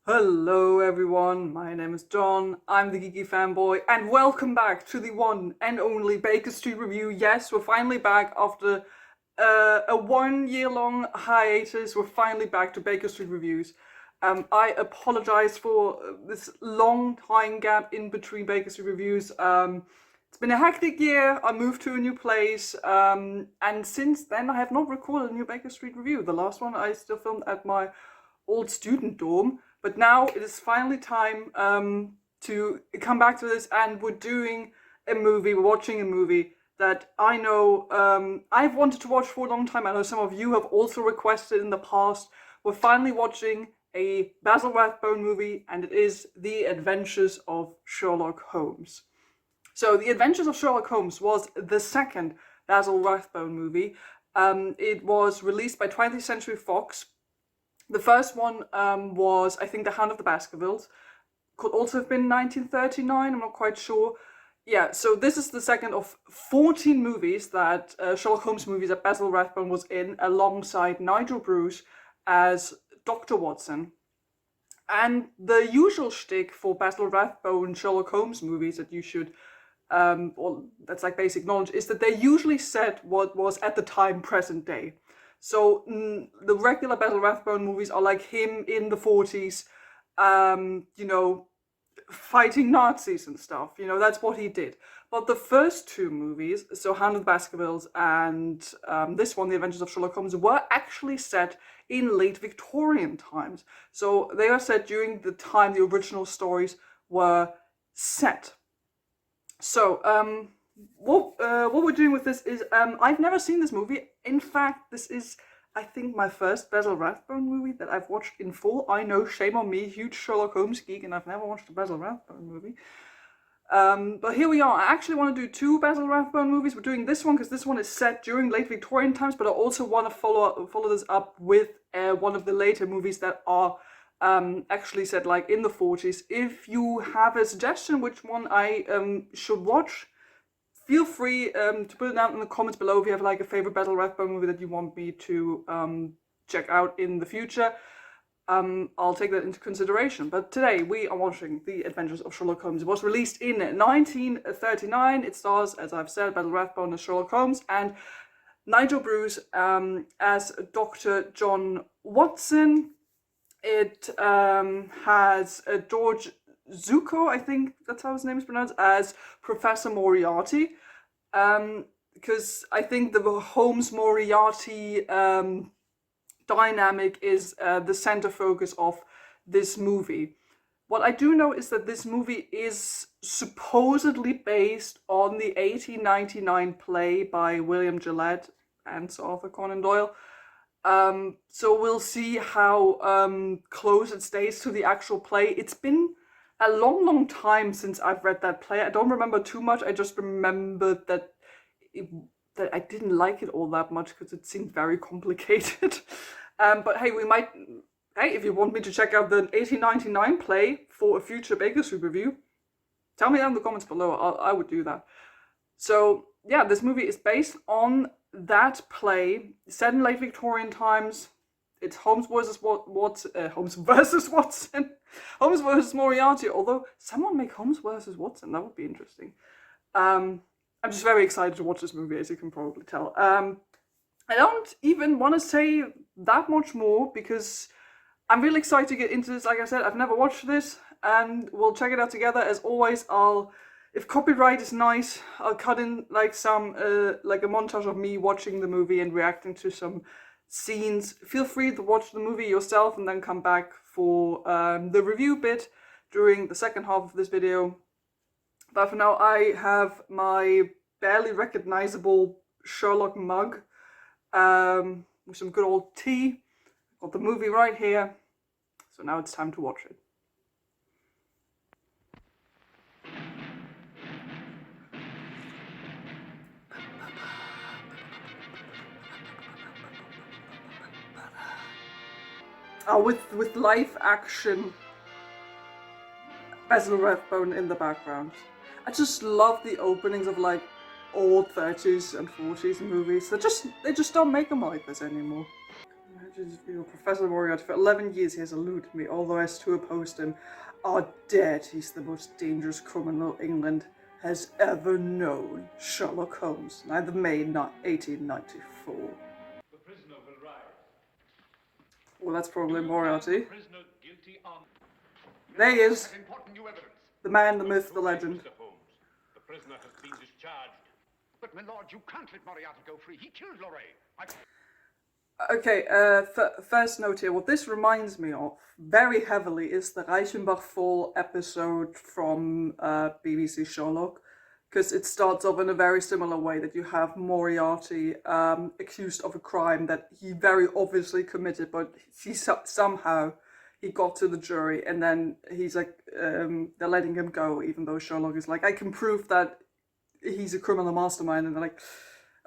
Hello everyone, my name is John, I'm the Geeky Fanboy, and welcome back to the one and only Baker Street Review. Yes, we're finally back after a 1 year long hiatus. We're finally back to Baker Street Reviews. I apologize for this long time gap in between Baker Street Reviews. It's been a hectic year, I moved to a new place, and since then I have not recorded a new Baker Street Review. The last one I still filmed at my old student dorm. But now it is finally time to come back to this, and we're watching a movie that I know I've wanted to watch for a long time. I know some of you have also requested in the past. We're finally watching a Basil Rathbone movie, and it is The Adventures of Sherlock Holmes. So The Adventures of Sherlock Holmes was the second Basil Rathbone movie. It was released by 20th Century Fox. The first one was, I think, The Hound of the Baskervilles. Could also have been 1939, I'm not quite sure. Yeah, so this is the second of 14 movies that, Sherlock Holmes movies that Basil Rathbone was in, alongside Nigel Bruce as Dr. Watson. And the usual shtick for Basil Rathbone Sherlock Holmes movies that you should, or that's like basic knowledge, is that they usually set what was at the time present day. So the regular Basil Rathbone movies are like him in the 40s, fighting Nazis and stuff. That's what he did. But the first two movies, so Hound of the Baskervilles and this one, The Adventures of Sherlock Holmes, were actually set in late Victorian times. So they are set during the time the original stories were set. So, what we're doing with this is, I've never seen this movie. In fact, this is, I think, my first Basil Rathbone movie that I've watched in full. I know, shame on me, huge Sherlock Holmes geek, and I've never watched a Basil Rathbone movie. But here we are. I actually want to do two Basil Rathbone movies. We're doing this one because this one is set during late Victorian times, but I also want to follow this up with one of the later movies that are actually set like in the 40s. If you have a suggestion which one I should watch, feel free to put it down in the comments below if you have like a favorite Basil Rathbone movie that you want me to check out in the future. I'll take that into consideration. But today we are watching The Adventures of Sherlock Holmes. It was released in 1939. It stars, as I've said, Basil Rathbone as Sherlock Holmes and Nigel Bruce as Dr. John Watson. It has George Zuko, I think that's how his name is pronounced, as Professor Moriarty, because I think the Holmes-Moriarty dynamic is the center focus of this movie. What I do know is that this movie is supposedly based on the 1899 play by William Gillette and Sir Arthur Conan Doyle. So we'll see how close it stays to the actual play. It's been a long time since I've read that play. I don't remember too much. I just remember that I didn't like it all that much because it seemed very complicated. But hey, if you want me to check out the 1899 play for a future Baker Street review, tell me down in the comments below. I would do that. So yeah, this movie is based on that play, set in late Victorian times. It's Holmes versus Watson. Holmes versus Moriarty. Although someone make Holmes versus Watson, that would be interesting. I'm just very excited to watch this movie, as you can probably tell. I don't even want to say that much more because I'm really excited to get into this. Like I said, I've never watched this, and we'll check it out together. As always, if copyright is nice, I'll cut in like some like a montage of me watching the movie and reacting to some scenes. Feel free to watch the movie yourself and then come back for the review bit during the second half of this video. But for now, I have my barely recognizable Sherlock mug with some good old tea. Got the movie right here, so now it's time to watch it. With live action Basil Rathbone in the background. I just love the openings of like old 30s and 40s movies. They just don't make them like this anymore. Professor Moriarty, for 11 years he has eluded me. All those who opposed him are dead. He's the most dangerous criminal England has ever known. Sherlock Holmes, 9th of May, 1894. The prisoner will rise. Well, that's probably Moriarty. Prisoner guilty on. There he is. Important new evidence. The man, the myth, the legend. Mr. Holmes, the prisoner has been discharged. But my lord, you can't let Moriarty go free. He killed Lorraine. Okay, first note here, what this reminds me of very heavily is the Reichenbach Fall episode from BBC Sherlock, because it starts off in a very similar way, that you have Moriarty accused of a crime that he very obviously committed, but somehow he got to the jury, and then he's like, they're letting him go, even though Sherlock is like, I can prove that he's a criminal mastermind, and they're like,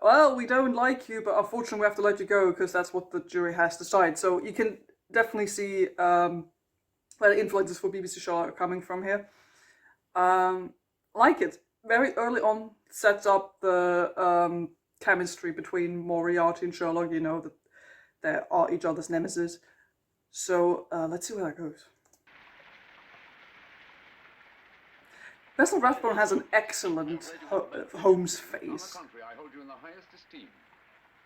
well, we don't like you, but unfortunately we have to let you go because that's what the jury has to decide. So you can definitely see where the influences for BBC Sherlock are coming from here. Like it. Very early on sets up the chemistry between Moriarty and Sherlock, you know, that they are each other's nemesis. So let's see where that goes. Basil Rathbone has an excellent Holmes face. On the contrary, I hold you in the highest esteem.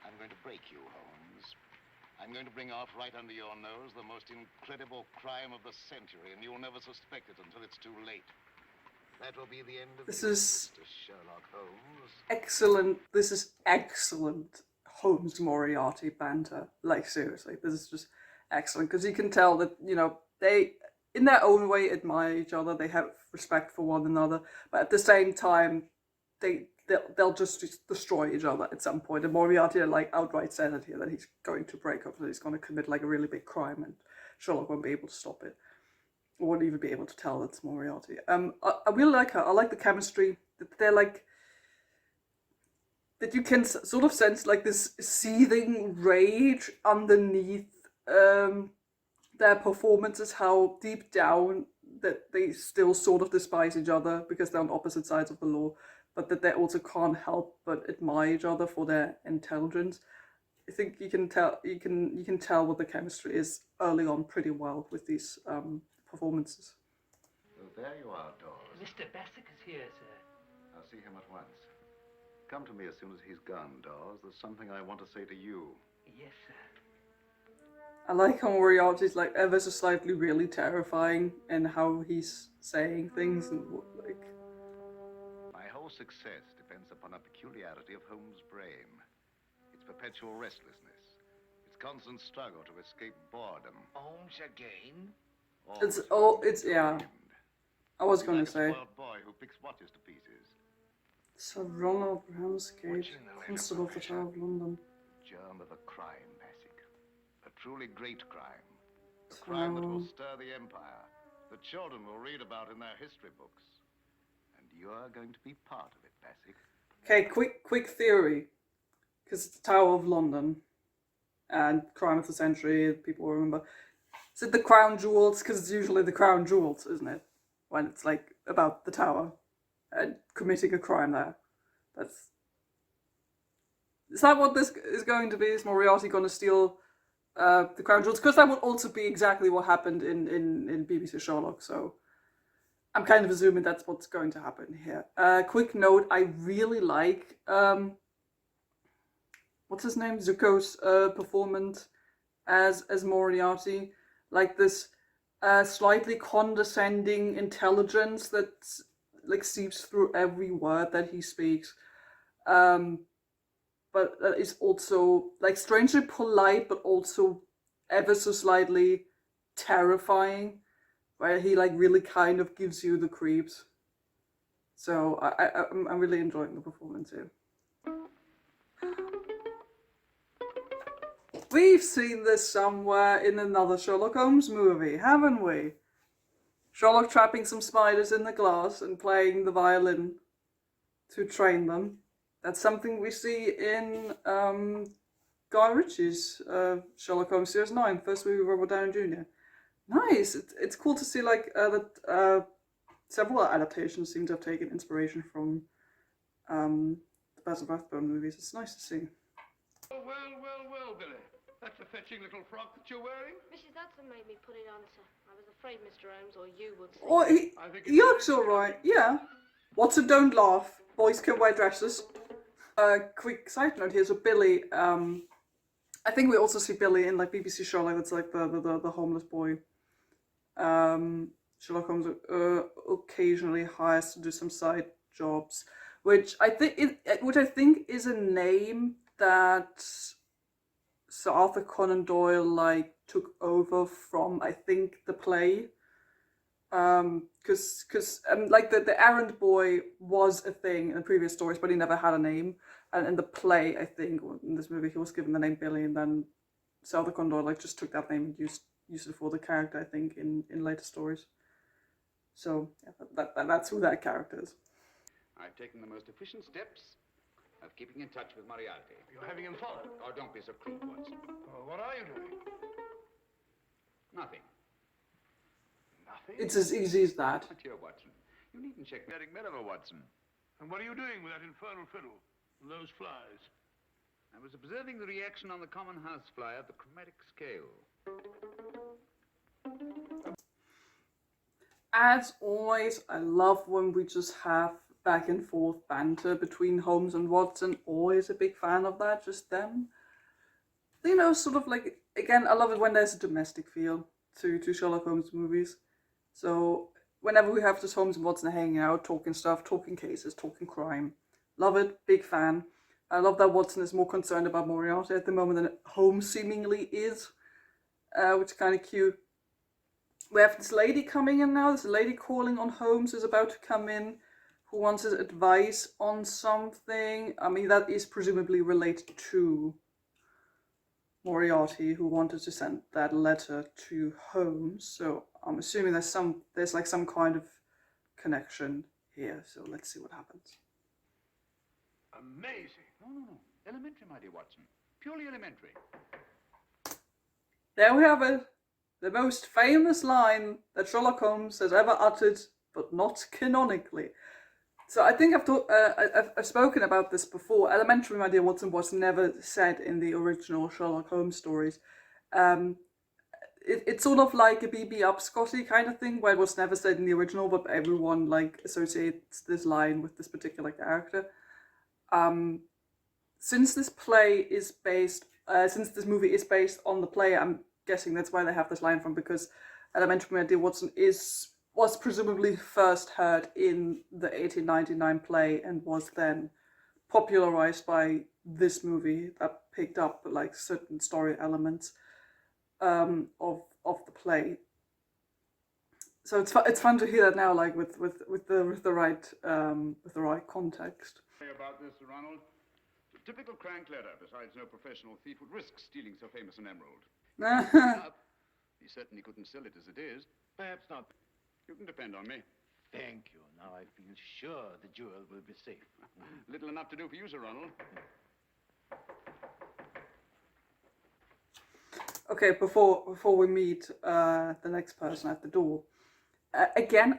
I'm going to break you, Holmes. I'm going to bring off right under your nose the most incredible crime of the century, and you'll never suspect it until it's too late. That will be the end of this is Mr. Sherlock Holmes. Excellent. This is excellent Holmes Moriarty banter. Like, seriously, this is just excellent, because you can tell that, you know, they, in their own way, admire each other. They have respect for one another, but at the same time, they'll just destroy each other at some point. And Moriarty, like, outright said it here, that he's going to break up, that he's going to commit like a really big crime, and Sherlock won't be able to stop it, or won't even be able to tell it's Moriarty. I really like her. I like the chemistry. They're like, that you can sort of sense like this seething rage underneath their performances, how deep down that they still sort of despise each other because they're on opposite sides of the law, but that they also can't help but admire each other for their intelligence. I think you can tell what the chemistry is early on pretty well with these performances. Well, there you are, Dawes. Mr. Bassett is here, sir. I'll see him at once. Come to me as soon as he's gone, Dawes. There's something I want to say to you. Yes, sir. I like how Moriarty's like ever so slightly really terrifying and how he's saying things and like. My whole success depends upon a peculiarity of Holmes' brain. Its perpetual restlessness. Its constant struggle to escape boredom. Holmes again? It's yeah. I was gonna say. A spoiled boy who picks watches to pieces. Sir Ronald Ramsgate, Constable of the Tower of London. Germ of a crime, Bassett. A truly great crime. A crime that will stir the empire. That children will read about in their history books. And you're going to be part of it, Bassett. Okay, quick theory. Because it's the Tower of London. And crime of the century, people will remember. Is it the crown jewels? Because it's usually the crown jewels, isn't it? When it's like about the tower and committing a crime there. Is that what this is going to be? Is Moriarty going to steal the crown jewels? Because that would also be exactly what happened in BBC Sherlock. So I'm kind of assuming that's what's going to happen here. Quick note: I really like what's his name? Zuko's performance as Moriarty. Like this slightly condescending intelligence that like seeps through every word that he speaks, but that is also like strangely polite, but also ever so slightly terrifying, where he like really kind of gives you the creeps. So I'm really enjoying the performance here. We've seen this somewhere in another Sherlock Holmes movie, haven't we? Sherlock trapping some spiders in the glass and playing the violin to train them. That's something we see in Guy Ritchie's Sherlock Holmes Series 9, first movie with Robert Downey Jr. Nice! It's cool to see like that several adaptations seem to have taken inspiration from the Basil Rathbone movies. It's nice to see. Well, Billy. That's a fetching little frock that you're wearing. Mrs. Hudson made me put it on, sir. I was afraid Mr. Holmes or you would see. Oh, I think he looks alright, yeah. Watson, don't laugh. Boys can wear dresses. Quick side note here, so Billy, I think we also see Billy in like BBC Sherlock, that's like the homeless boy. Sherlock Holmes occasionally hires to do some side jobs, which I think is a name that Sir Arthur Conan Doyle like took over from, I think, the play. Because like the errand boy was a thing in the previous stories, but he never had a name. And in the play, I think, in this movie, he was given the name Billy, and then Sir Arthur Conan Doyle like just took that name and used it for the character, I think, in later stories. So yeah, that's who that character is. I've taken the most efficient steps of keeping in touch with Moriarty. You're having him followed. Oh, don't be so crude, Watson. Oh, what are you doing? Nothing. Nothing. It's as easy as that. My dear Watson, you needn't check Merrick Merriver, Watson. And what are you doing with that infernal fiddle and those flies? I was observing the reaction on the common housefly of the chromatic scale. As always, I love when we just have back and forth banter between Holmes and Watson. Always a big fan of that, just them. You know, sort of like, again, I love it when there's a domestic feel to Sherlock Holmes movies. So whenever we have just Holmes and Watson hanging out, talking stuff, talking cases, talking crime. Love it, big fan. I love that Watson is more concerned about Moriarty at the moment than Holmes seemingly is, which is kind of cute. We have this lady coming in now. This lady calling on Holmes who's about to come in, who wants his advice on something. I mean, that is presumably related to Moriarty, who wanted to send that letter to Holmes. So I'm assuming there's like some kind of connection here. So let's see what happens. Amazing. No. Elementary, my dear Watson. Purely elementary. There we have it. The most famous line that Sherlock Holmes has ever uttered, but not canonically. So I think I've spoken about this before. Elementary, my dear Watson, was never said in the original Sherlock Holmes stories. It's sort of like a BB Upscotty kind of thing, where it was never said in the original, but everyone like associates this line with this particular character. Since this movie is based on the play, I'm guessing that's why they have this line from, because Elementary, my dear Watson was presumably first heard in the 1899 play and was then popularized by this movie that picked up like certain story elements of the play. So it's fun to hear that now, like with the right context. About this, Sir Ronald. A typical crank letter. Besides, no professional thief would risk stealing so famous an emerald. He certainly couldn't sell it as it is. Perhaps not. You can depend on me. Thank you. Now I feel sure the jewel will be safe. Little enough to do for you, Sir Ronald. Okay, before we meet the next person at the door, again,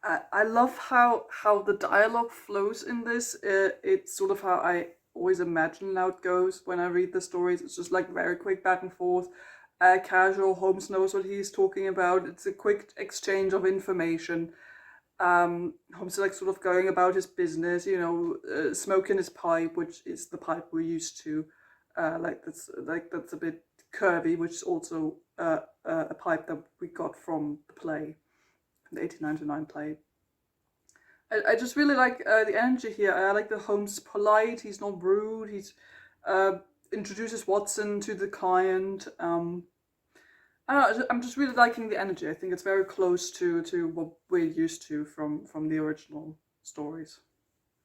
I love how the dialogue flows in this. It's sort of how I always imagine how it goes when I read the stories. It's just like very quick back and forth, casual. Holmes knows what he's talking about. It's a quick exchange of information. Holmes is like sort of going about his business, you know, smoking his pipe, which is the pipe we're used to. That's a bit curvy, which is also a pipe that we got from the play, the 1899 play. I just really like the energy here. I like that Holmes is polite, he's not rude, he's introduces Watson to the client. I don't know, I'm just really liking the energy. I think it's very close to what we're used to from the original stories.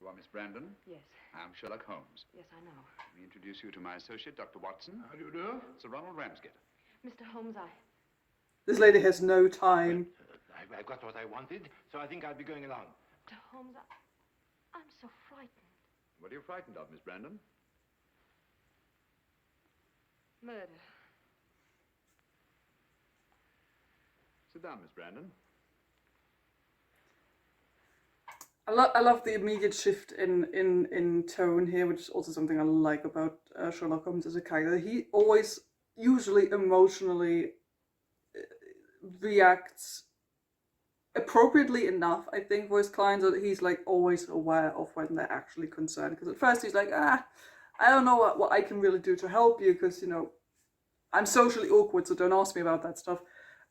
You are Miss Brandon? Yes. I'm Sherlock Holmes. Yes, I know. Let me introduce you to my associate, Dr. Watson. How do you do? Sir Ronald Ramsgate. Mr. Holmes, This lady has no time. I've got what I wanted, so I think I'll be going along. Mr. Holmes, I'm so frightened. What are you frightened of, Miss Brandon? Murder. Sit down, Miss Brandon. I love the immediate shift in tone here, which is also something I like about Sherlock Holmes as a character. He always usually emotionally reacts appropriately enough, I think, for his clients, that he's like always aware of when they're actually concerned. Because at first he's like, I don't know what I can really do to help you, because, you know, I'm socially awkward, so don't ask me about that stuff.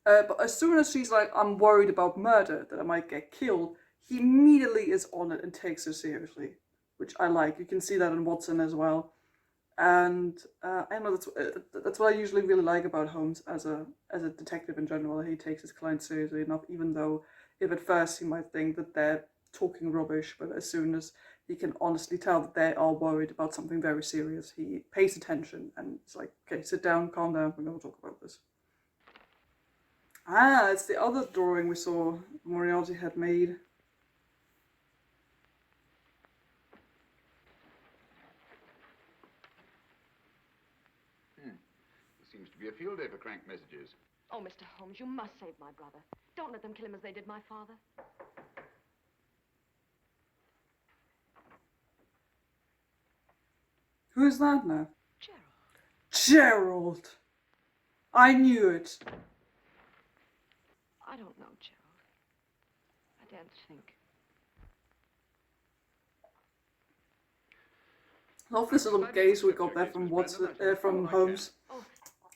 But as soon as she's like, I'm worried about murder, that I might get killed, he immediately is on it and takes her seriously, which I like. You can see that in Watson as well. And I know that's what I usually really like about Holmes as a detective in general. He takes his clients seriously enough, even though if at first he might think that they're talking rubbish, but as soon as he can honestly tell that they are worried about something very serious, he pays attention and it's like, okay, sit down, calm down, we're going to talk about this. Ah, it's the other drawing we saw Moriarty had made. Seems to be a field day for crank messages. Oh, Mr. Holmes, you must save my brother. Don't let them kill him as they did my father. Who is that now? Gerald. Gerald! I knew it. I don't know, Gerald. I daren't think. Love this little gaze we got there from Holmes.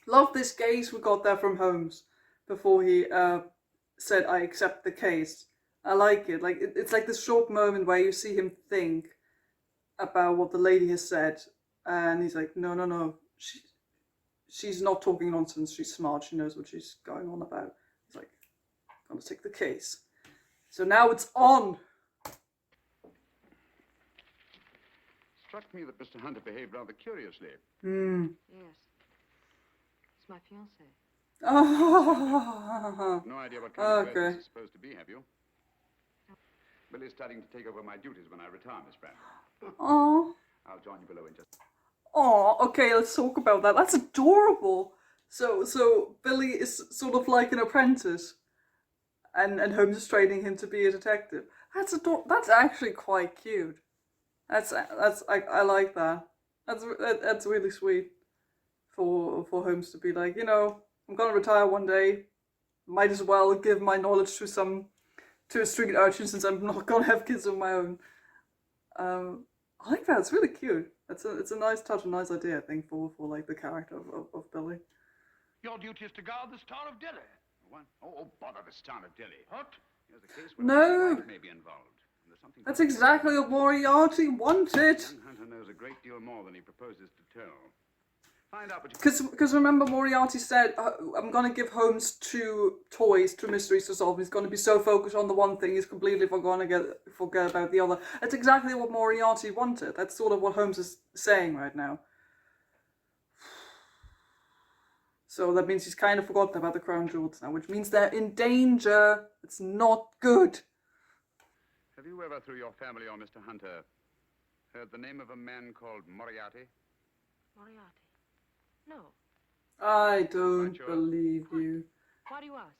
Love this gaze we got there from Holmes before he said, I accept the case. I like it. Like it's like this short moment where you see him think about what the lady has said, and he's like, no, she's not talking nonsense. She's smart. She knows what she's going on about. He's like, I'm gonna take the case. So now it's on. Struck me that Mr. Hunter behaved rather curiously. Yes. It's my fiancé. Oh. No idea what kind of Okay. dress this is supposed to be, have you? Billy's starting to take over my duties when I retire, Miss Brandon. Oh. I'll join you below in just... Oh, okay, let's talk about that. That's adorable. So Billy is sort of like an apprentice, and Holmes is training him to be a detective. That's actually quite cute. I like that. That's really sweet for Holmes to be like, you know, I'm gonna retire one day. Might as well give my knowledge to a street urchin since I'm not gonna have kids of my own. I like that. It's really cute. It's a nice touch, a nice idea, I think, for like the character of Billy. Your duty is to guard this town of Delhi. What? Oh, bother this town of Delhi. What? Here's a case where No. a wife may be involved. And there's something That's exactly what Moriarty wanted. Young Hunter knows a great deal more than he proposes to tell. Find out what you... Because remember, Moriarty said, I'm going to give Holmes 2 toys, 2 mysteries to solve. He's going to be so focused on the one thing, he's completely forget about the other. That's exactly what Moriarty wanted. That's sort of what Holmes is saying right now. So that means he's kind of forgotten about the crown jewels now, which means they're in danger. It's not good. Have you ever, through your family or Mr. Hunter, heard the name of a man called Moriarty? Moriarty? No. I don't Quite sure. believe you. Why do you ask?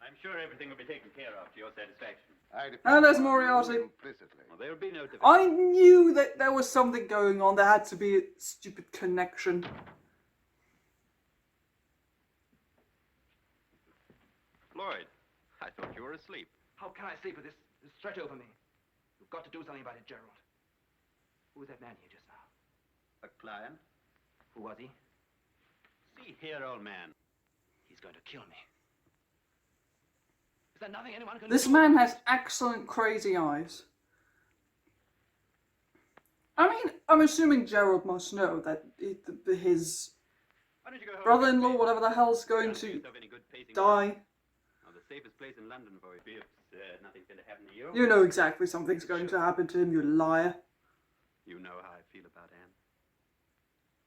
I'm sure everything will be taken care of to your satisfaction. Oh, there's Moriarty. Implicitly. Well, there will be no difference. I knew that there was something going on. There had to be a stupid connection. Floyd, I thought you were asleep. How can I sleep with this threat over me? You've got to do something about it, Gerald. Who was that man here just now? A client? Who was he? See here, old man. He's going to kill me. Is there nothing anyone can This do? man has excellent crazy eyes. I mean, I'm assuming Gerald must know that his Why don't you go home? brother-in-law, whatever the hell's going to die. Well, the safest place in London for you if nothing's going to happen to you. You know exactly something's going to happen to him, you liar. You know how I feel about Anne.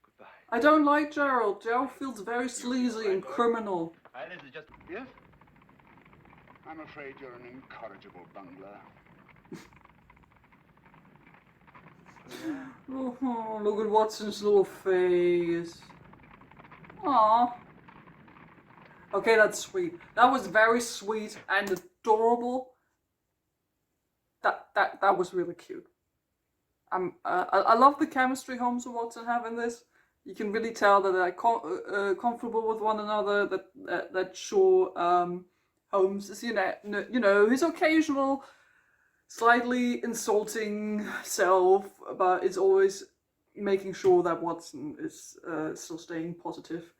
Goodbye. I don't like Gerald. Gerald feels very sleazy and criminal. This is just... Yes? I'm afraid you're an incorrigible bungler. Oh, look at Watson's little face. Aww. Okay, that's sweet. That was very sweet and adorable. That was really cute. I love the chemistry Holmes and Watson have in this. You can really tell that they're comfortable with one another. That sure, Holmes is you know his occasional, slightly insulting self, but is always making sure that Watson is still staying positive.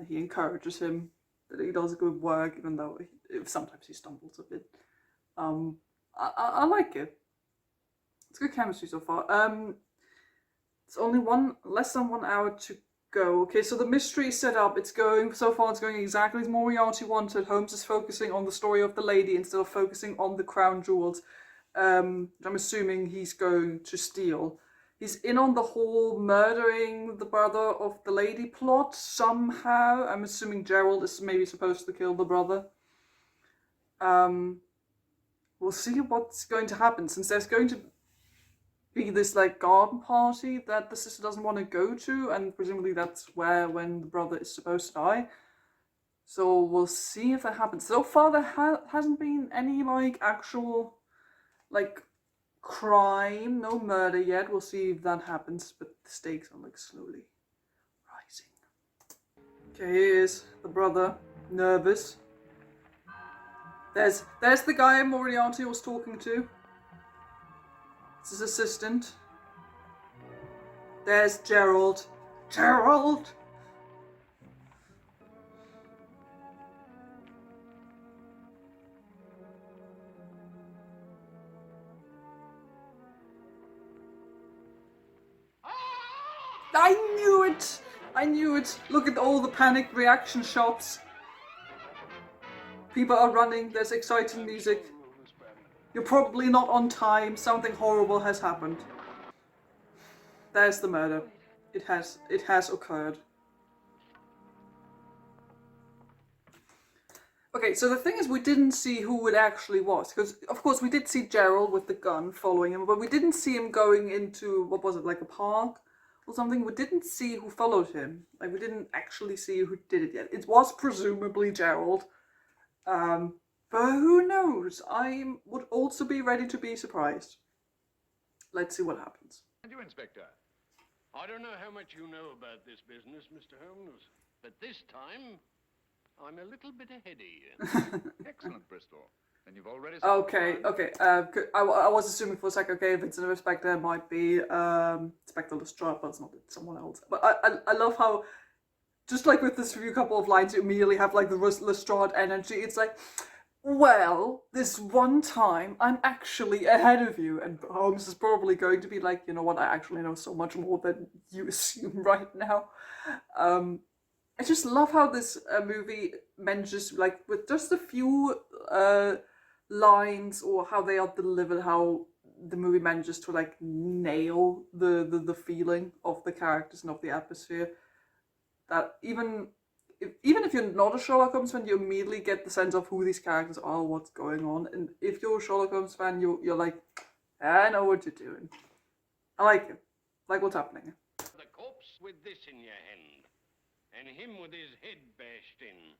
He encourages him that he does good work, even though sometimes he stumbles a bit. I like it. It's good chemistry so far. It's only less than 1 hour to go. Okay, so the mystery is set up. It's going exactly as Moriarty wanted. Holmes is focusing on the story of the lady instead of focusing on the crown jewels. I'm assuming he's going to steal. He's in on the whole murdering the brother of the lady plot somehow. I'm assuming Gerald is maybe supposed to kill the brother. We'll see what's going to happen, since there's going to be this like garden party that the sister doesn't want to go to, and presumably that's when the brother is supposed to die. So we'll see if that happens. So far there hasn't been any like actual like crime, no murder yet. We'll see if that happens, but the stakes are like slowly rising. Okay, here's the brother, nervous. There's the guy Moriarty was talking to. It's his assistant. There's Gerald. Gerald! I knew it! I knew it! Look at all the panicked reaction shots. People are running, there's exciting music. You're probably not on time, something horrible has happened. There's the murder. It has occurred. Okay, so the thing is, we didn't see who it actually was, because of course we did see Gerald with the gun following him, but we didn't see him going into, what was it, like a park or something? We didn't see who followed him. Like, we didn't actually see who did it yet. It was presumably Gerald. But who knows? I would also be ready to be surprised. Let's see what happens. And you, Inspector? I don't know how much you know about this business, Mr. Holmes, but this time I'm a little bit ahead of you. Excellent, Bristol. Then you've already... Okay. I was assuming for a second, okay, if it's an inspector, it might be Inspector Lestrade, but it's not, it's someone else. But I love how, just like with this few couple of lines, you immediately have like the Lestrade energy. It's like, well, this one time I'm actually ahead of you, and Holmes is probably going to be like, you know what, I actually know so much more than you assume right now. I just love how this movie manages, like, with just a few lines, or how they are delivered, how the movie manages to like nail the feeling of the characters and of the atmosphere. That even if you're not a Sherlock Holmes fan, you immediately get the sense of who these characters are, what's going on. And if you're a Sherlock Holmes fan, you're like, I know what you're doing. I like it. Like what's happening. The corpse with this in your hand, and him with his head bashed in.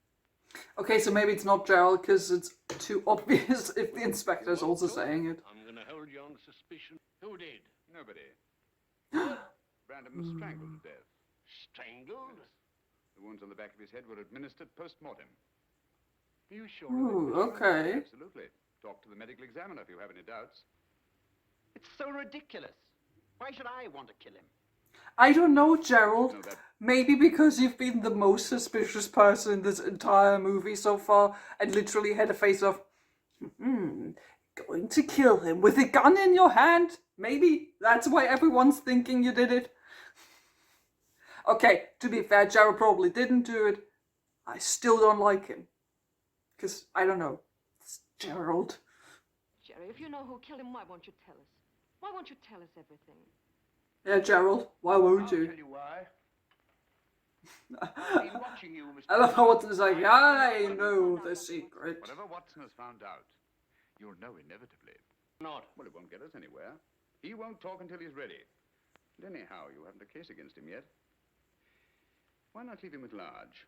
Okay, so maybe it's not Gerald, because it's too obvious if the inspector's also saying it. I'm going to hold you on suspicion. Who did? Nobody. Brandon was strangled to death. Strangled? The wounds on the back of his head were administered post-mortem. Are you sure? Ooh, okay. Absolutely. Talk to the medical examiner if you have any doubts. It's so ridiculous. Why should I want to kill him? I don't know, Gerald. Maybe because you've been the most suspicious person in this entire movie so far, and literally had a face of, going to kill him with a gun in your hand? Maybe that's why everyone's thinking you did it. Okay, to be fair, Gerald probably didn't do it. I still don't like him. Because, I don't know, it's Gerald. Jerry, if you know who killed him, why won't you tell us? Why won't you tell us everything? Yeah, Gerald, why won't I'll you? tell you why. I've been watching you, Mr. I love how Watson's like, I know the secret. Whatever Watson has found out, you'll know inevitably. Not. Well, it won't get us anywhere. He won't talk until he's ready. And anyhow, you haven't a case against him yet. Why not leave him at large?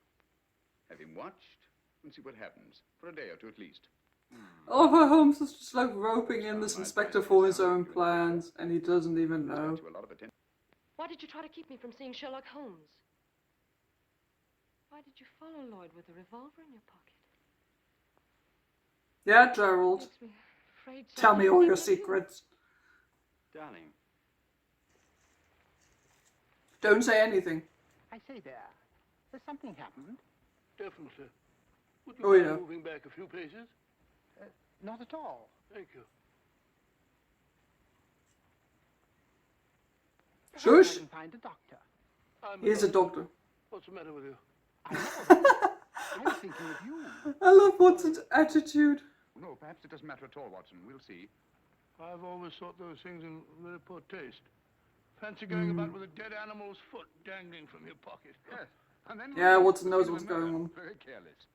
Have him watched and see what happens, for a day or two at least. Oh, how Holmes is just like roping in this inspector for his own plans, and he doesn't even know. To a lot of attention. Why did you try to keep me from seeing Sherlock Holmes? Why did you follow Lloyd with a revolver in your pocket? Yeah, Gerald. Makes me afraid so. Tell me all your Even if you- secrets. Darling. Don't say anything. I say there. Has something happened? Definitely. Would Oh, you mind yeah. moving back a few paces? Not at all. Thank you. Perhaps Shush. I can find a doctor. I'm He's a doctor. What's the matter with you? I know. I was thinking of you. I love Watson's attitude. No, perhaps it doesn't matter at all, Watson. We'll see. I've always thought those things in very poor taste. Fancy going about with a dead animal's foot dangling from your pocket. Yes. And then Yeah, we'll Watson knows proceed what's with murder. going on. Very careless.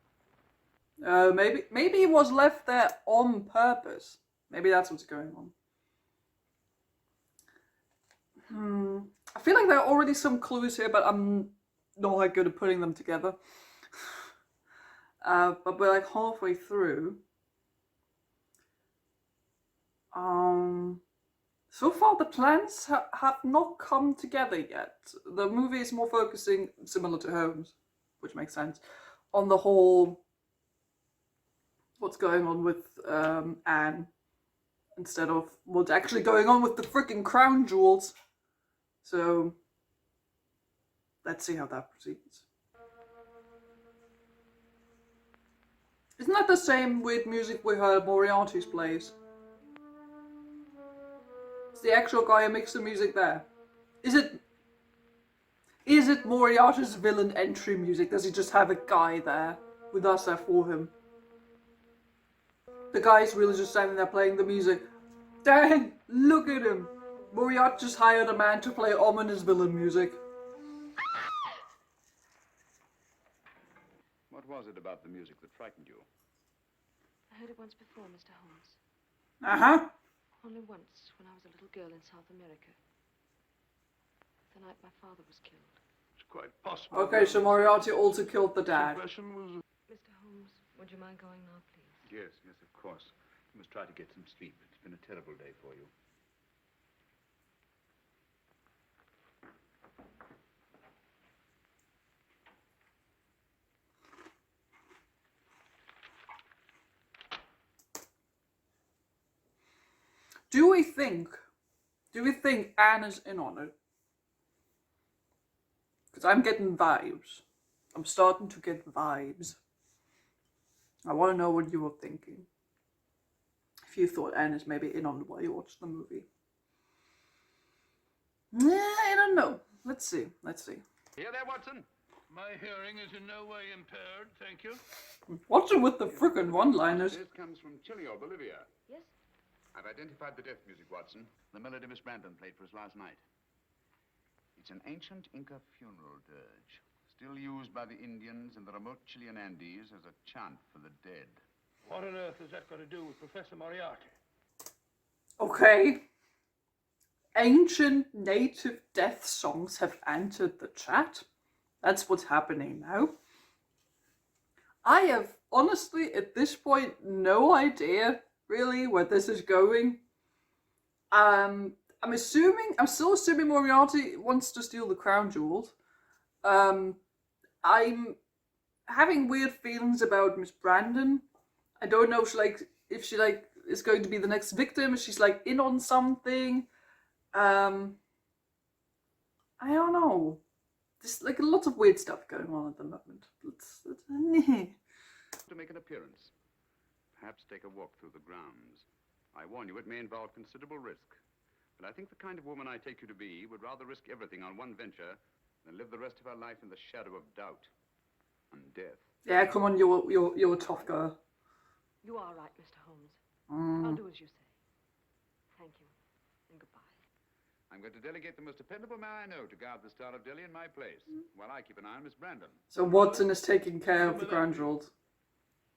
Maybe he was left there on purpose. Maybe that's what's going on. I feel like there are already some clues here, but I'm not that good at putting them together. But we're like halfway through. So far the plans have not come together yet. The movie is more focusing, similar to Holmes, which makes sense, on the whole what's going on with Anne, instead of what's actually going on with the freaking crown jewels. So let's see how that proceeds. Isn't that the same weird music we heard Moriarty's plays? It's the actual guy who makes the music there. Is it Moriarty's villain entry music? Does he just have a guy there with us there for him? The guy's really just standing there playing the music. Dang! Look at him! Moriarty just hired a man to play ominous villain music. What was it about the music that frightened you? I heard it once before, Mr. Holmes. Uh-huh. Only once, when I was a little girl in South America. The night my father was killed. It's quite possible. Okay, so Moriarty also killed the The dad. impression was Mr. Holmes, would you mind going now, please? Yes, yes, of course. You must try to get some sleep. It's been a terrible day for you. Do we think Anne is in on it? Because I'm getting vibes. I'm starting to get vibes. I want to know what you were thinking. If you thought Anne is maybe in on it while you watched the movie. I don't know. Let's see. Here there, Watson. my hearing is in no way impaired, thank you. Watson with the frickin' one-liners. This comes from Chile or Bolivia. Yes? I've identified the death music, Watson. The melody Miss Brandon played for us last night. It's an ancient Inca funeral dirge, still used by the Indians in the remote Chilean Andes as a chant for the dead. What on earth has that got to do with Professor Moriarty? Okay. Ancient native death songs have entered the chat. That's what's happening now. I have honestly, at this point, no idea really where this is going. I'm still assuming Moriarty wants to steal the crown jewels. I'm having weird feelings about Miss Brandon. I don't know if she is going to be the next victim, if she's in on something. I don't know. There's a lot of weird stuff going on at the moment. To make an appearance. Perhaps take a walk through the grounds. I warn you, it may involve considerable risk. But I think the kind of woman I take you to be would rather risk everything on one venture than live the rest of her life in the shadow of doubt and death. Yeah, come on, you're a tough girl. You are right, Mr. Holmes. I'll do as you say. Thank you, and goodbye. I'm going to delegate the most dependable man I know to guard the Star of Delhi in my place, while I keep an eye on Miss Brandon. So Watson is taking care of the crown jewels.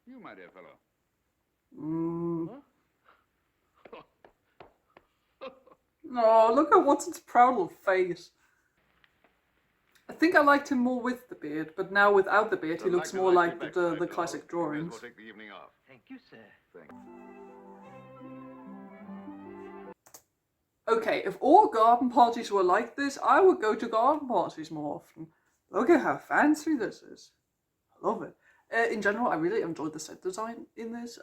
You, my dear fellow. Oh, look at Watson's proud little face. I think I liked him more with the beard, but now without the beard, he looks more like the classic drawings. We'll take the evening off. Thank you, sir. Thanks. Okay, if all garden parties were like this, I would go to garden parties more often. Look at how fancy this is. I love it. In general, I really enjoyed the set design in this.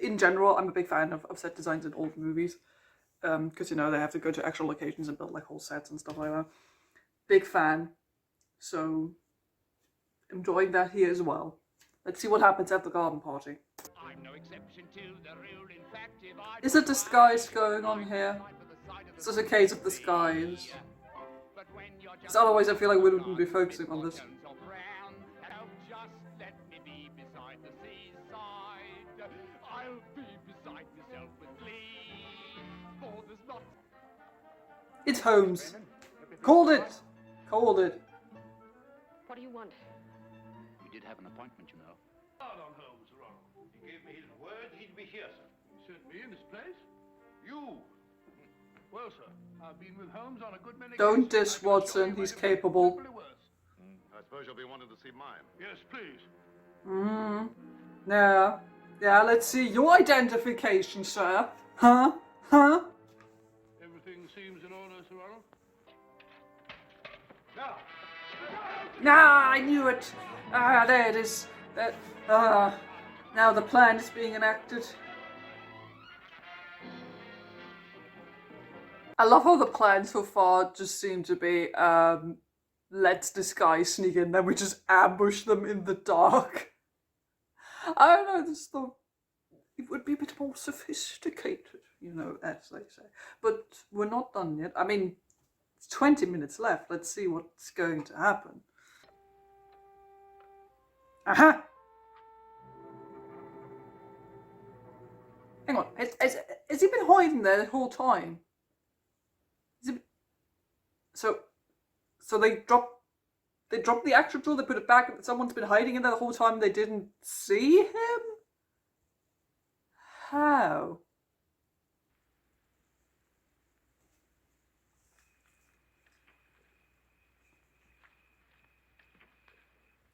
In general, I'm a big fan of set designs in old movies. Because, you know, they have to go to actual locations and build like whole sets and stuff like that. Big fan. So, enjoying that here as well. Let's see what happens at the garden party. I'm no exception to the rule. In fact, if I Is a disguise going on here? Is this a case of disguise? Because otherwise I feel like we wouldn't be focusing on this. It's Holmes. Called it! Called it. What do you want? We did have an appointment, you know. Sherlock Holmes, Ronald. He gave me his word he'd be here, sir. Sent me in this place? You? Well, sir, I've been with Holmes on a good many Don't cases. diss Watson, he's capable. I suppose you'll be wanting to see mine. Yes, please. Yeah. Yeah, let's see your identification, sir. Huh? Huh? Everything seems in order, Sir Ronald. Ah, I knew it. Ah, there it is. Now the plan is being enacted. I love how the plan so far just seemed to be, let's disguise sneak in, then we just ambush them in the dark. I don't know, this thought it would be a bit more sophisticated, you know, as they say. But we're not done yet. I mean, it's 20 minutes left. Let's see what's going to happen. Aha! Hang on, has he been hiding there the whole time? So they dropped the actual jewel, they put it back, and someone's been hiding in there the whole time, they didn't see him? How?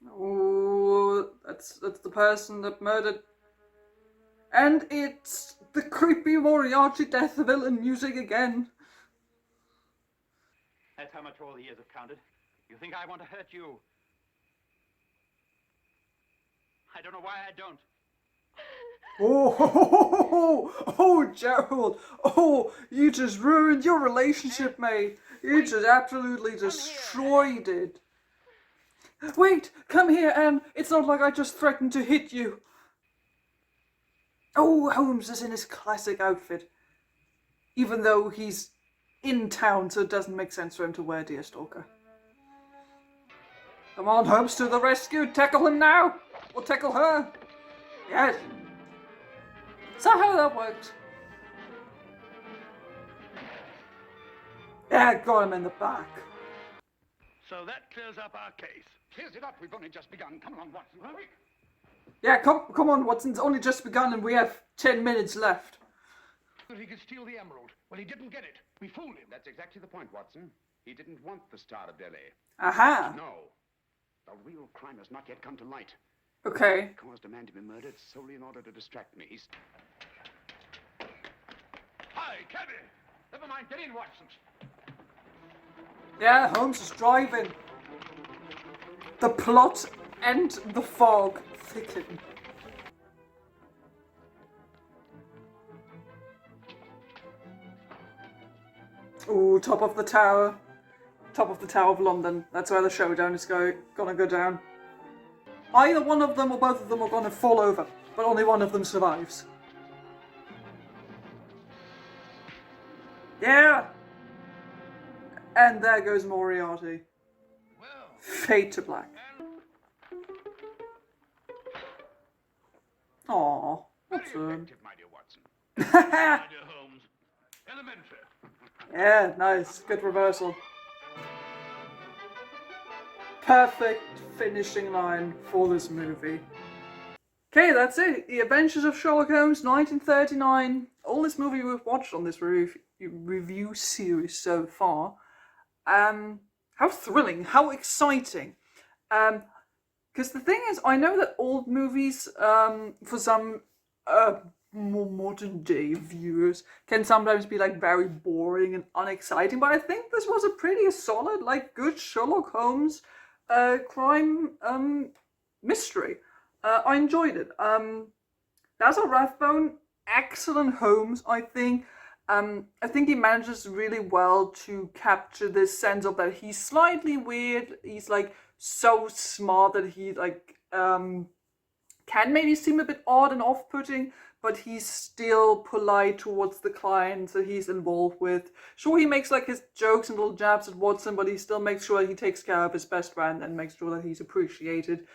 Oh, that's the person that murdered. And it's the creepy Moriarty death villain music again. That's how much all the years have counted. You think I want to hurt you? I don't know why I don't. Oh, Gerald. Oh, you just ruined your relationship, mate. You just absolutely destroyed it. Wait, come here, Anne. It's not like I just threatened to hit you. Oh, Holmes is in his classic outfit. Even though he's in town, so it doesn't make sense for him to wear Deerstalker. Come on, Holmes, to the rescue. Tackle him now. Or tackle her. Yes. Is that how that works? Yeah, got him in the back. So that clears up our case. Clears it up. We've only just begun. Come along, Watson. Quick. Yeah, come on, Watson. It's only just begun and we have 10 minutes left. That he could steal the emerald. Well, he didn't get it. We fooled him. That's exactly the point, Watson. He didn't want the Star of Delhi. Aha. No. The real crime has not yet come to light. Okay. He caused a man to be murdered solely in order to distract me. He's... Hi, cabby. Never mind. Get in, Watson. Yeah, Holmes is driving. The plot and the fog thicken. Ooh, top of the tower. Top of the Tower of London. That's where the showdown is gonna go down. Either one of them or both of them are gonna fall over, but only one of them survives. Yeah! And there goes Moriarty. Fade to black. Aww, what's Very effective, my dear Watson. My dear Holmes. Elementary. Yeah, nice. Good reversal. Perfect finishing line for this movie. Okay, that's it. The Adventures of Sherlock Holmes, 1939. All this movie we've watched on this review series so far. How thrilling, how exciting. Because the thing is, I know that old movies, for some more modern day viewers can sometimes be like very boring and unexciting, but I think this was a pretty solid, like good Sherlock Holmes crime mystery. I enjoyed it. Basil Rathbone, excellent Holmes, I think. I think he manages really well to capture this sense of that he's slightly weird. He's like so smart that he like can maybe seem a bit odd and off-putting, but he's still polite towards the clients that he's involved with. Sure, he makes like his jokes and little jabs at Watson, but he still makes sure he takes care of his best friend and makes sure that he's appreciated.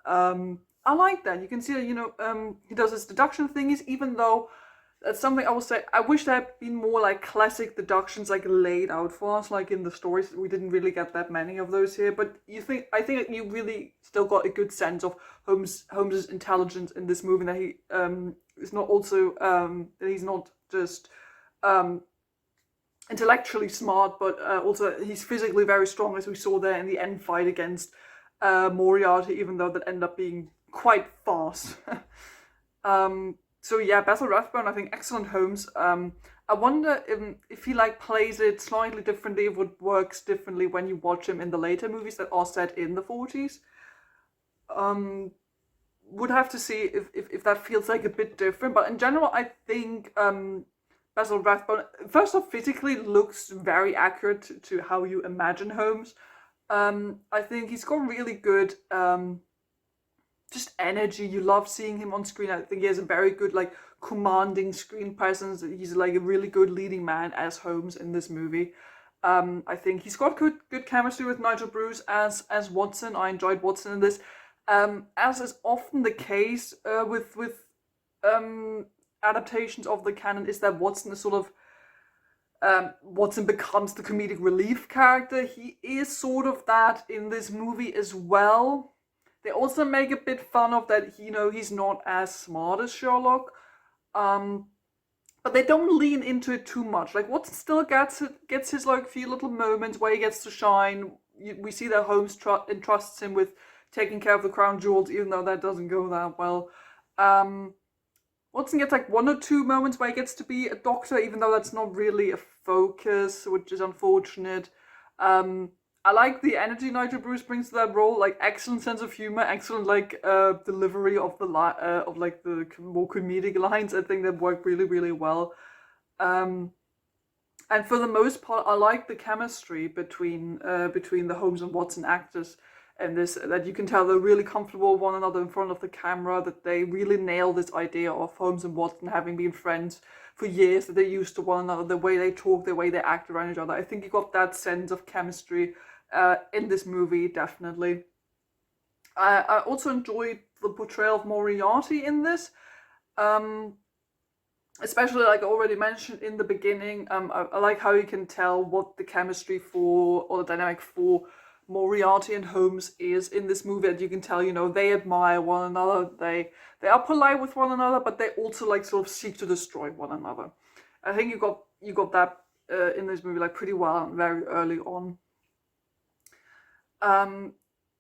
I like that. You can see that, you know, he does his deduction thingies, even though that's something I will say, I wish there had been more like classic deductions like laid out for us, like in the stories. We didn't really get that many of those here, but I think you really still got a good sense of Holmes's intelligence in this movie, that he is not also that he's not just intellectually smart, but also he's physically very strong, as we saw there in the end fight against Moriarty, even though that ended up being quite fast. So yeah, Basil Rathbone, I think excellent Holmes. I wonder if he like plays it slightly differently, if it works differently when you watch him in the later movies that are set in the 40s. Would have to see if that feels like a bit different, but in general, I think Basil Rathbone, first off, physically looks very accurate to how you imagine Holmes. I think he's got really good just energy. You love seeing him on screen. I think he has a very good like commanding screen presence. He's like a really good leading man as Holmes in this movie. I think he's got good chemistry with Nigel Bruce as Watson. I enjoyed Watson in this. As is often the case with adaptations of the canon, is that Watson is sort of Watson becomes the comedic relief character. He is sort of that in this movie as well. They also make a bit fun of that, you know, he's not as smart as Sherlock, but they don't lean into it too much. Like Watson still gets his like few little moments where he gets to shine. We see that Holmes entrusts him with taking care of the crown jewels, even though that doesn't go that well. Watson gets like one or two moments where he gets to be a doctor, even though that's not really a focus, which is unfortunate. I like the energy Nigel Bruce brings to that role, like excellent sense of humor, excellent like delivery of the of like the more comedic lines. I think that work really, really well. And for the most part, I like the chemistry between the Holmes and Watson actors, and this, that you can tell they're really comfortable with one another in front of the camera, that they really nail this idea of Holmes and Watson having been friends for years, that they're used to one another, the way they talk, the way they act around each other. I think you got that sense of chemistry in this movie, definitely. I also enjoyed the portrayal of Moriarty in this, especially like I already mentioned in the beginning. I like how you can tell what the chemistry for, or the dynamic for Moriarty and Holmes is in this movie, and you can tell, you know, they admire one another, they are polite with one another, but they also like sort of seek to destroy one another. I think you got that in this movie like pretty well very early on. I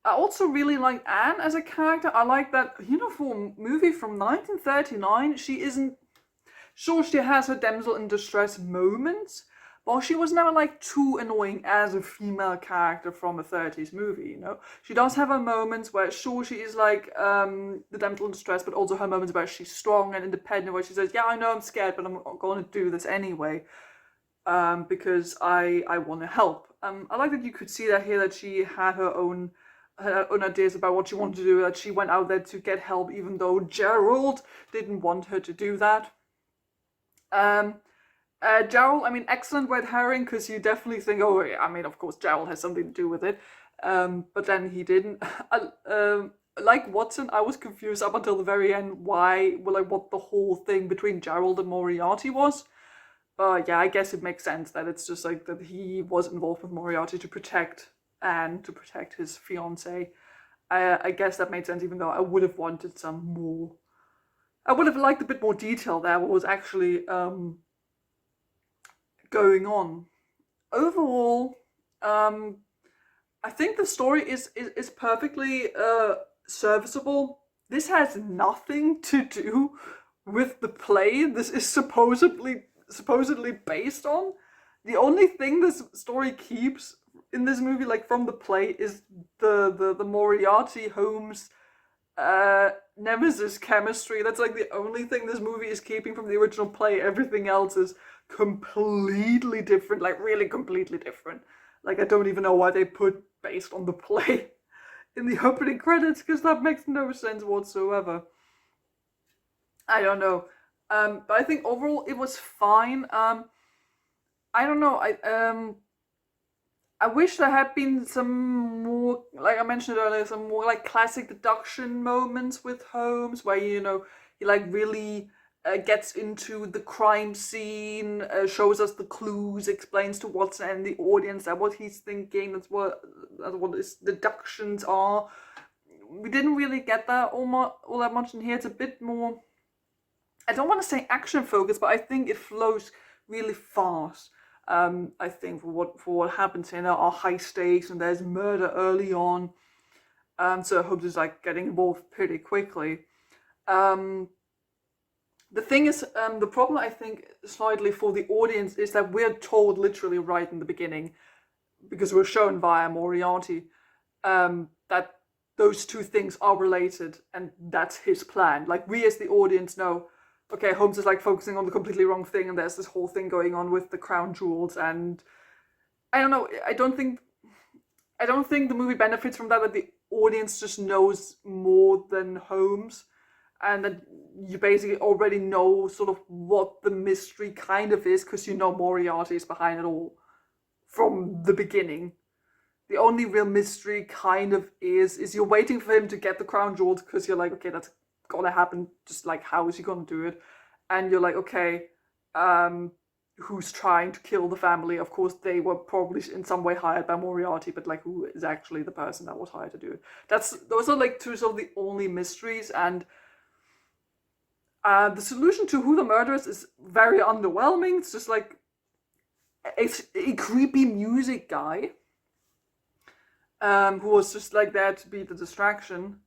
also really like Anne as a character. I like that, you know, for a movie from 1939, she isn't, sure, she has her damsel in distress moments, but she was never like too annoying as a female character from a 30s movie, you know. She does have her moments where, sure, she is like the damsel in distress, but also her moments where she's strong and independent, where she says, yeah, I know I'm scared, but I'm going to do this anyway, because I want to help. I like that you could see that here, that she had her own ideas about what she wanted to do, that she went out there to get help, even though Gerald didn't want her to do that. Gerald, I mean, excellent red herring, because you definitely think, oh, I mean, of course, Gerald has something to do with it, but then he didn't. Like Watson, I was confused up until the very end what the whole thing between Gerald and Moriarty was. Yeah, I guess it makes sense that it's just like that he was involved with Moriarty to protect Anne, to protect his fiancée. I guess that made sense, even though I would have wanted some more. I would have liked a bit more detail there, what was actually going on. Overall, I think the story is perfectly serviceable. This has nothing to do with the play this is supposedly based on. The only thing this story keeps in this movie, like from the play, is the Moriarty Holmes nemesis chemistry. That's like the only thing this movie is keeping from the original play. Everything else is completely different, like really completely different. Like I don't even know why they put based on the play in the opening credits, because that makes no sense whatsoever. I don't know. But I think overall it was fine. I don't know. I wish there had been some more, like I mentioned earlier, some more like classic deduction moments with Holmes, where he like really gets into the crime scene, shows us the clues, explains to Watson and the audience that what he's thinking, that's what his deductions are. We didn't really get that all that much in here. It's a bit more, I don't want to say action focused, but I think it flows really fast. I think for what happens here, there are high stakes and there's murder early on, so Holmes is like getting involved pretty quickly. The thing is, the problem I think slightly for the audience is that we're told literally right in the beginning, because we're shown via Moriarty, that those two things are related and that's his plan. Like we as the audience know, okay, Holmes is like focusing on the completely wrong thing, and there's this whole thing going on with the crown jewels, and I don't know. I don't think the movie benefits from that the audience just knows more than Holmes, and that you basically already know sort of what the mystery kind of is, because you know Moriarty is behind it all from the beginning. The only real mystery kind of is you're waiting for him to get the crown jewels, because you're like, okay, that's gonna happen, just like how is he gonna do it? And you're like, okay, who's trying to kill the family? Of course they were probably in some way hired by Moriarty, but like who is actually the person that was hired to do it? Those are like two of the only mysteries, and the solution to who the murderer is very underwhelming. It's just like a creepy music guy who was just like there to be the distraction.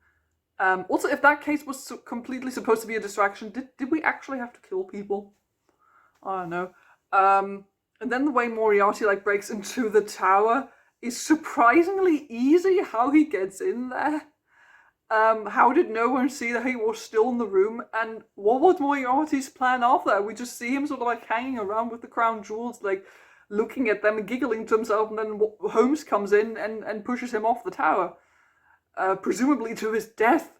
Also, if that case was completely supposed to be a distraction, did we actually have to kill people? I don't know. And then the way Moriarty like breaks into the tower is surprisingly easy. How he gets in there. How did no one see that he was still in the room? And what was Moriarty's plan after that? We just see him sort of like hanging around with the crown jewels, like looking at them and giggling to himself, and then Holmes comes in and pushes him off the tower. Presumably to his death.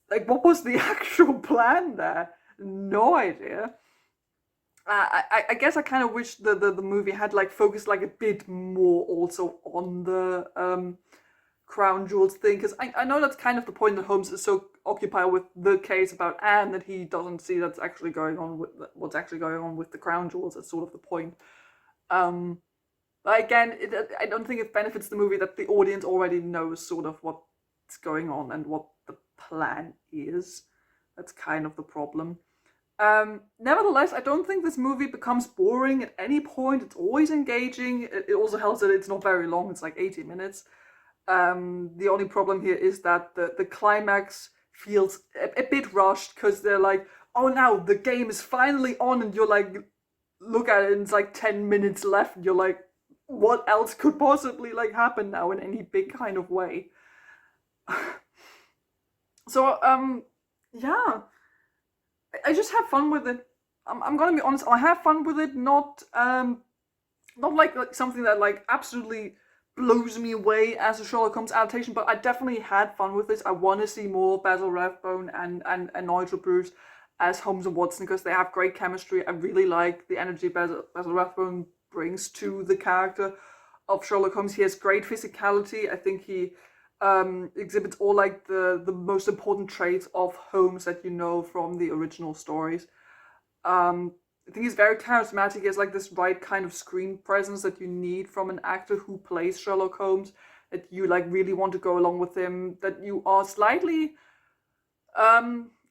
Like, what was the actual plan there? No idea. I guess I kind of wish the movie had like focused like a bit more also on the crown jewels thing, because I know that's kind of the point that Holmes is so occupied with the case about Anne that he doesn't see what's actually going on with the crown jewels. That's sort of the point. But again, I don't think it benefits the movie that the audience already knows sort of what's going on and what the plan is. That's kind of the problem. Nevertheless, I don't think this movie becomes boring at any point. It's always engaging. It also helps that it's not very long. It's like 80 minutes. The only problem here is that the climax feels a bit rushed, because they're like, oh, now the game is finally on, and you're like, look at it, and it's like 10 minutes left, and you're like, what else could possibly like happen now in any big kind of way? So yeah, I just have fun with it. I'm gonna be honest, I have fun with it, not like something that like absolutely blows me away as a Sherlock Holmes adaptation, but I definitely had fun with this. I want to see more Basil Rathbone and Nigel Bruce as Holmes and Watson, because they have great chemistry. I really like the energy Basil Rathbone brings to the character of Sherlock Holmes. He has great physicality. I think he exhibits all like the most important traits of Holmes that you know from the original stories. I think he's very charismatic. He has like this right kind of screen presence that you need from an actor who plays Sherlock Holmes, that you like really want to go along with him, that you are slightly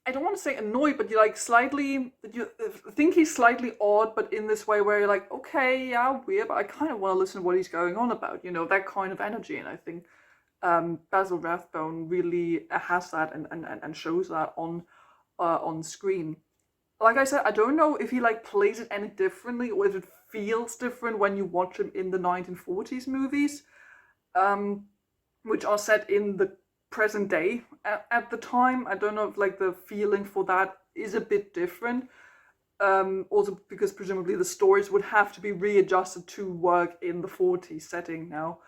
I don't want to say annoyed, but you like slightly, you think he's slightly odd, but in this way where you're like, okay, yeah, weird, but I kind of want to listen to what he's going on about, you know, that kind of energy. And I think Basil Rathbone really has that and shows that on on screen. Like I said, I don't know if he like plays it any differently or if it feels different when you watch him in the 1940s movies, which are set in the present day at the time. I don't know if like the feeling for that is a bit different. Also because presumably the stories would have to be readjusted to work in the 40s setting now.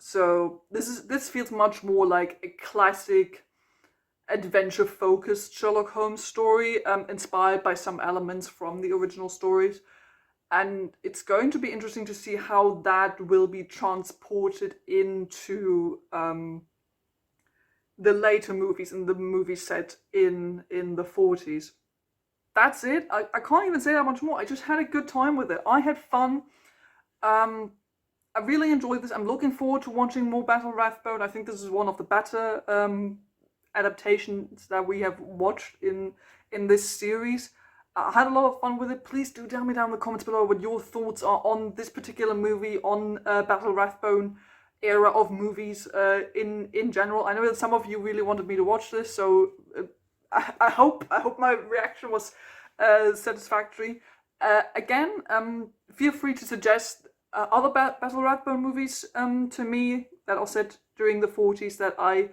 So this feels much more like a classic adventure-focused Sherlock Holmes story, inspired by some elements from the original stories. And it's going to be interesting to see how that will be transported into the later movies, and the movies set in the 40s. That's it. I can't even say that much more. I just had a good time with it. I had fun. I really enjoyed this. I'm looking forward to watching more Basil Rathbone. I think this is one of the better adaptations that we have watched in this series. I had a lot of fun with it. Please do tell me down in the comments below what your thoughts are on this particular movie, on Basil Rathbone era of movies in general. I know that some of you really wanted me to watch this, so I hope my reaction was satisfactory. Again, feel free to suggest other Basil Rathbone movies to me that are set during the 40s that I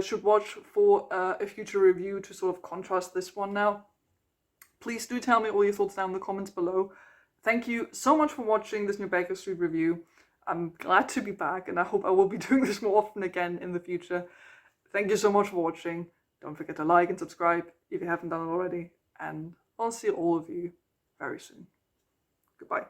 should watch for a future review to sort of contrast this one now. Please do tell me all your thoughts down in the comments below. Thank you so much for watching this new Baker Street review. I'm glad to be back, and I hope I will be doing this more often again in the future. Thank you so much for watching. Don't forget to like and subscribe if you haven't done it already, and I'll see all of you very soon. Goodbye.